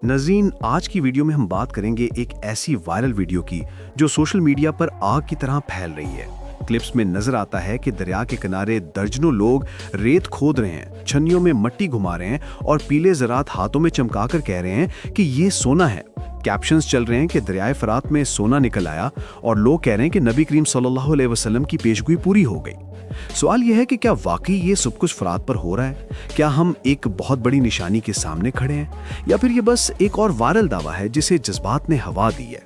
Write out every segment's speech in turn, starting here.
नज़ीन, आज की वीडियो में हम बात करेंगे एक ऐसी वायरल वीडियो की जो सोशल मीडिया पर आग की तरह फैल रही है। क्लिप्स में नजर आता है कि दरिया के किनारे दर्जनों लोग रेत खोद रहे हैं, छन्नियों में मट्टी घुमा रहे हैं और पीले ज़रात हाथों में चमकाकर कह रहे हैं कि ये सोना है। कैप्शंस चल रहे हैं कि दरियाए फरात में सोना निकल आया और लोग कह रहे हैं कि नबी करीम सल्लल्लाहु अलैहि वसल्लम की पेशगोई पूरी हो गई। सवाल यह है कि क्या वाकई ये सब कुछ फरात पर हो रहा है? क्या हम एक बहुत बड़ी निशानी के सामने खड़े हैं, या फिर ये बस एक और वायरल दावा है जिसे जज्बात ने हवा दी है?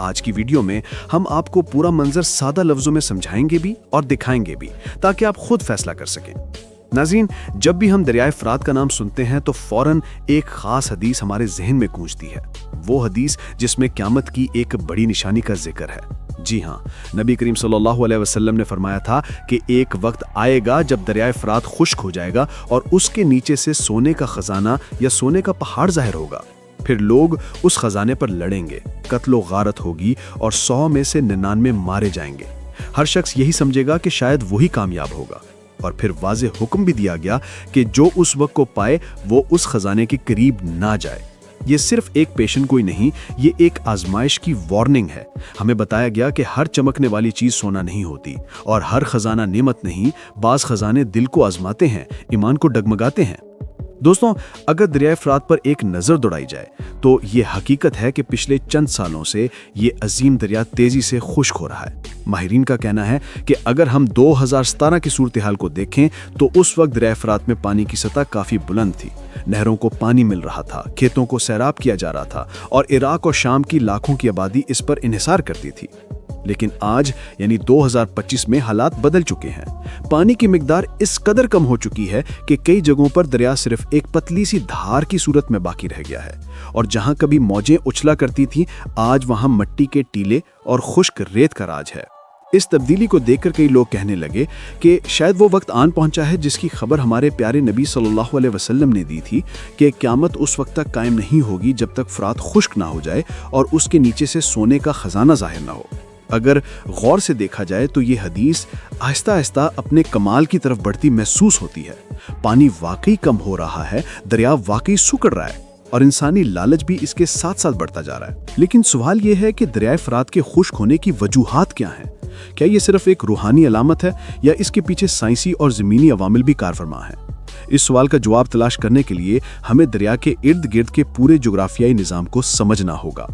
आज की वीडियो में हम आपको पूरा मंजर सादा लफ्जों में समझाएंगे भी और दिखाएंगे भी, ताकि आप खुद फैसला कर सकें। नाज़रीन, जब भी हम दरियाए फरात का नाम सुनते हैं तो फौरन एक खास हदीस हमारे जहन में गूंजती है। वो हदीस जिसमें क़यामत की एक बड़ी निशानी का जिक्र है। जी हाँ, नबी करीम सल्लल्लाहु अलैहि वसल्लम ने फरमाया था कि एक वक्त आएगा जब दरियाए फरात खुश्क हो जाएगा और उसके नीचे से सोने का खजाना या सोने का पहाड़ ज़ाहिर होगा। फिर लोग उस खजाने पर लड़ेंगे, कत्लो गारत होगी और 100 में से 99 मारे जाएंगे। हर शख्स यही समझेगा कि शायद वही कामयाब होगा। और फिर वाज़ेह हुक्म भी दिया गया कि जो उस वक्त को पाए वो उस खजाने के करीब ना जाए। ये सिर्फ एक पेशन गोई नहीं, ये एक आजमाइश की वार्निंग है। हमें बताया गया कि हर चमकने वाली चीज सोना नहीं होती और हर खजाना नेमत नहीं। बाज खजाने दिल को आजमाते हैं, ईमान को डगमगाते हैं। दोस्तों, अगर दरियाए फरात पर एक नज़र दौड़ाई जाए तो ये हकीकत है कि पिछले चंद सालों से ये अजीम दरिया तेजी से खुश्क हो रहा है। माहिरीन का कहना है कि अगर हम 2017 की सूरत हाल को देखें तो उस वक्त दरियाए फरात में पानी की सतह काफ़ी बुलंद थी। नहरों को पानी मिल रहा था, खेतों को सैराब किया जा रहा था और इराक और शाम की लाखों की आबादी इस पर इन्हिसार करती थी। लेकिन आज यानी 2025 में हालात बदल चुके हैं। पानी की मिकदार इस कदर कम हो चुकी है कि कई जगहों पर दरिया सिर्फ एक पतली सी धार की सूरत में बाकी रह गया है और जहां कभी मौजें उछला करती थीं, आज वहां मिट्टी के टीले और खुश्क रेत का राज है। इस तब्दीली को देखकर कई लोग कहने लगे कि शायद वो वक्त आन पहुंचा है जिसकी खबर हमारे प्यारे नबी सल्लल्लाहु अलैहि वसल्लम ने दी थी कि क़यामत उस वक्त तक कायम नहीं होगी जब तक फरात खुश्क ना हो जाए और उसके नीचे से सोने का खजाना जाहिर ना हो। अगर गौर से देखा जाए तो ये हदीस आहिस्ता आहिस्ता अपने कमाल की तरफ बढ़ती महसूस होती है। पानी वाकई कम हो रहा है, दरिया वाकई सुकड़ रहा है और इंसानी लालच भी इसके साथ साथ बढ़ता जा रहा है। लेकिन सवाल यह है कि दरियाए फरात के खुश्क होने की वजूहात क्या हैं? क्या ये सिर्फ एक रूहानी अलामत है या इसके पीछे साइंसी और ज़मीनी अवामिल भी कारफरमा हैं? इस सवाल का जवाब तलाश करने के लिए हमें दरिया के इर्द गिर्द के पूरे जोग्राफियाई निज़ाम को समझना होगा।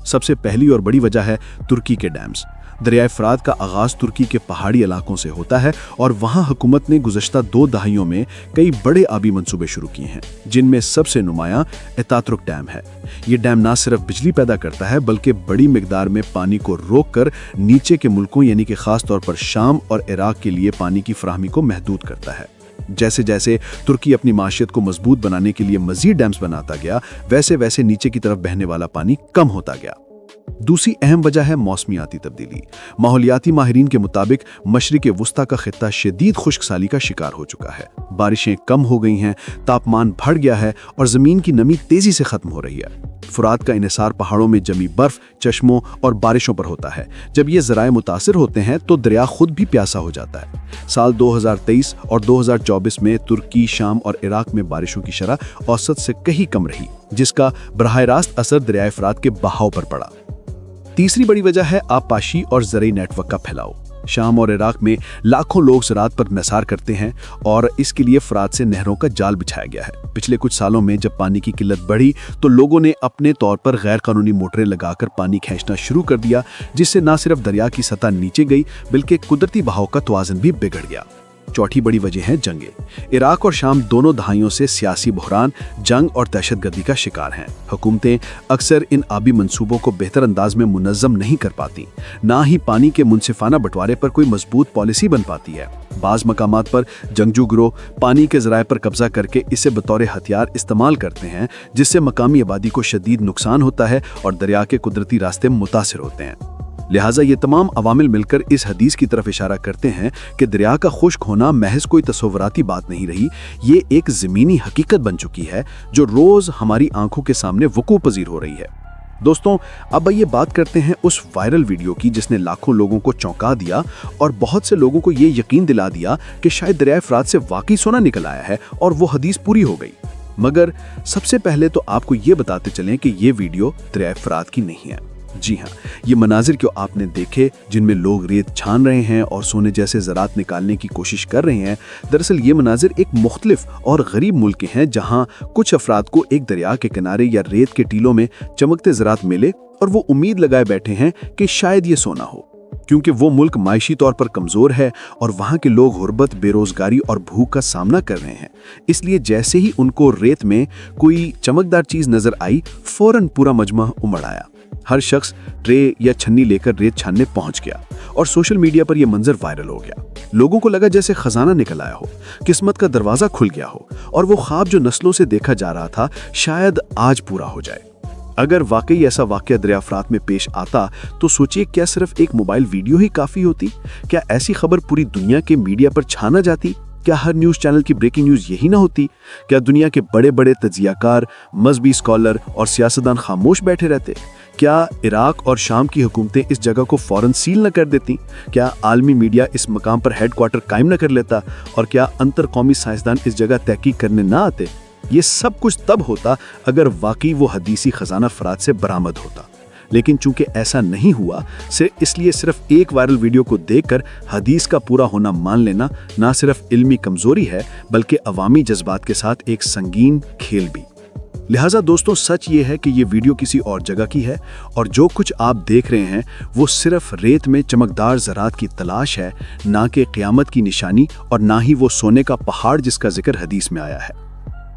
सबसे पहली और बड़ी वजह है तुर्की के डैम्स। दरियाए फरात का आगाज तुर्की के पहाड़ी इलाकों से होता है और वहां हुकूमत ने गुज़श्ता 2 दहाइयों में कई बड़े आबी मंसूबे शुरू किए हैं, जिनमें सबसे नुमायां एतातुर्क डैम है। ये डैम ना सिर्फ बिजली पैदा करता है बल्कि बड़ी मिकदार में पानी को रोककर नीचे के मुल्कों यानी कि खास तौर पर शाम और इराक के लिए पानी की फराहमी को महदूद करता है। जैसे जैसे तुर्की अपनी माशियत को मजबूत बनाने के लिए मजीद डैम्स बनाता गया, वैसे वैसे नीचे की तरफ बहने वाला पानी कम होता गया। दूसरी अहम वजह है मौसमियाती तब्दीली। माहौलियाती माहिरीन के मुताबिक मशरिक़ वुस्ता का खित्ता शदीद खुश्कसाली का शिकार हो चुका है। बारिशें कम हो गई हैं, तापमान बढ़ गया है और ज़मीन की नमी तेज़ी से ख़त्म हो रही है। फुरात का इन्हिसार पहाड़ों में जमी बर्फ, चश्मों और बारिशों पर होता है। जब ये ज़राए मुतासिर होते हैं तो दरिया खुद भी प्यासा हो जाता है। साल 2023 और 2024 में तुर्की, शाम और इराक में बारिशों की शरह औसत से कहीं कम रही, जिसका बराह रास्त असर दरियाए फरात के बहाव पर पड़ा। तीसरी बड़ी वजह है आबपाशी और ज़रई नेटवर्क का फैलाव। शाम और इराक में लाखों लोग ज़राअत पर निसार करते हैं और इसके लिए फरात से नहरों का जाल बिछाया गया है। पिछले कुछ सालों में जब पानी की किल्लत बढ़ी तो लोगों ने अपने तौर पर गैर कानूनी मोटरें लगाकर पानी खींचना शुरू कर दिया, जिससे न सिर्फ दरिया की सतह नीचे गई बल्कि कुदरती बहाव का तवाज़ुन भी बिगड़ गया। चौथी बड़ी वजह है जंगें। इराक और शाम दोनों दहाइयों से सियासी बहरान, जंग और दहशतगर्दी का शिकार हैं। हुकूमतें अक्सर इन आबी मंसूबों को बेहतर अंदाज में मुनज़्ज़म नहीं कर पाती, ना ही पानी के मुनसिफाना बंटवारे पर कोई मजबूत पॉलिसी बन पाती है। बाज़ मकामात पर जंगजू गिरोह पानी के ज़राए पर कब्जा करके इसे बतौर हथियार इस्तेमाल करते हैं, जिससे मकामी आबादी को शदीद नुकसान होता है और दरिया के कुदरती रास्ते मुतासिर होते हैं। लिहाजा ये तमाम अवामिल मिलकर इस हदीस की तरफ इशारा करते हैं कि दरिया का खुश्क होना महज कोई तस्वुराती बात नहीं रही, ये एक ज़मीनी हकीकत बन चुकी है जो रोज़ हमारी आंखों के सामने वकूअ पज़ीर हो रही है। दोस्तों, अब आइए बात करते हैं उस वायरल वीडियो की जिसने लाखों लोगों को चौंका दिया और बहुत से लोगों को ये यकीन दिला दिया कि शायद दरियाए फरात से वाकई सोना निकल आया है और वो हदीस पूरी हो गई। मगर सबसे पहले तो आपको ये बताते चलें कि ये वीडियो दरिया फरात की नहीं है। जी हाँ, ये मनाजिर जो आपने देखे जिनमें लोग रेत छान रहे हैं और सोने जैसे ज़रात निकालने की कोशिश कर रहे हैं, दरअसल ये मनाजिर एक मुख्तलिफ और गरीब मुल्क के हैं जहाँ कुछ अफराद को एक दरिया के किनारे या रेत के टीलों में चमकते ज़रात मिले और वो उम्मीद लगाए बैठे हैं कि शायद ये सोना हो, क्योंकि वो मुल्क मायशी तौर पर कमज़ोर है और वहाँ के लोग गुर्बत, बेरोज़गारी और भूख का सामना कर रहे हैं। इसलिए जैसे ही उनको रेत में कोई चमकदार चीज़ नज़र आई, फ़ौरन पूरा मजमा उमड़ आया। हर शख्स ट्रे या छन्नी लेकर रेत छानने पहुंच गया और सोशल मीडिया पर यह मंजर वायरल हो गया। लोगों को लगा जैसे खजाना निकल आया हो, किस्मत का दरवाजा खुल गया हो और वो ख्वाब जो नस्लों से देखा जा रहा था शायद आज पूरा हो जाए। अगर वाकई ऐसा वाकया दरिया फरात में पेश आता तो सोचिए, क्या सिर्फ एक मोबाइल वीडियो ही काफ़ी होती? क्या ऐसी खबर पूरी दुनिया के मीडिया पर छाना जाती? क्या हर न्यूज़ चैनल की ब्रेकिंग न्यूज़ यही ना होती? क्या दुनिया के बड़े बड़े तज्जियाकार, मजहबी स्कॉलर और सियासतदान खामोश बैठे रहते? क्या इराक और शाम की हुकूमतें इस जगह को फौरन सील न कर देती? क्या आलमी मीडिया इस मकाम पर हेडक्वार्टर कायम न कर लेता? और क्या अंतर कौमी साइंसदान इस जगह तहकीक करने ना आते? ये सब कुछ तब होता अगर वाकई वो हदीसी खजाना फरात से बरामद होता। लेकिन चूंकि ऐसा नहीं हुआ, इसलिए सिर्फ एक वायरल वीडियो को देखकर हदीस का पूरा होना मान लेना ना सिर्फ इल्मी कमजोरी है बल्कि अवामी जज्बात के साथ एक संगीन खेल भी। लिहाजा दोस्तों, सच ये है कि ये वीडियो किसी और जगह की है और जो कुछ आप देख रहे हैं वो सिर्फ रेत में चमकदार ज़रात की तलाश है, ना कि क़यामत की निशानी और ना ही वो सोने का पहाड़ जिसका जिक्र हदीस में आया है।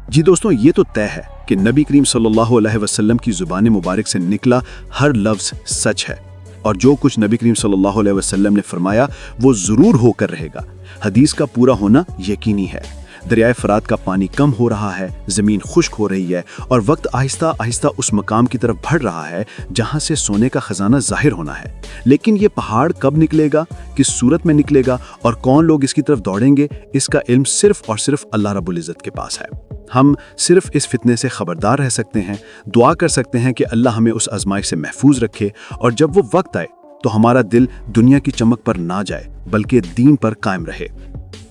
जी दोस्तों, ये तो तय है कि नबी करीम सल्लल्लाहु अलैहि वसल्लम की ज़ुबान मुबारक से निकला हर लफ्ज़ सच है और जो कुछ नबी करीम सल्लल्लाहु अलैहि वसल्लम ने फरमाया वो ज़रूर होकर रहेगा। हदीस का पूरा होना यकीनी है। दरियाए फरात का पानी कम हो रहा है, ज़मीन खुश्क हो रही है और वक्त आहिस्ता आहिस्ता उस मकाम की तरफ बढ़ रहा है जहाँ से सोने का ख़जाना ज़ाहिर होना है। लेकिन ये पहाड़ कब निकलेगा, किस सूरत में निकलेगा और कौन लोग इसकी तरफ दौड़ेंगे, इसका इल्म सिर्फ और सिर्फ अल्लाह रब्बुल इज़्ज़त के पास है। हम सिर्फ इस फितने से खबरदार रह सकते हैं, दुआ कर सकते हैं कि अल्लाह हमें उस आजमाइश से महफूज रखे और जब वो वक्त आए तो हमारा दिल दुनिया की चमक पर ना जाए बल्कि दीन पर कायम रहे।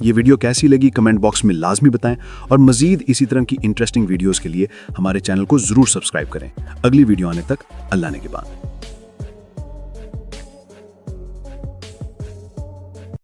ये वीडियो कैसी लगी कमेंट बॉक्स में लाजमी बताएं और मजीद इसी तरह की इंटरेस्टिंग वीडियोस के लिए हमारे चैनल को ज़रूर सब्सक्राइब करें। अगली वीडियो आने तक अल्लाह ने के बाद।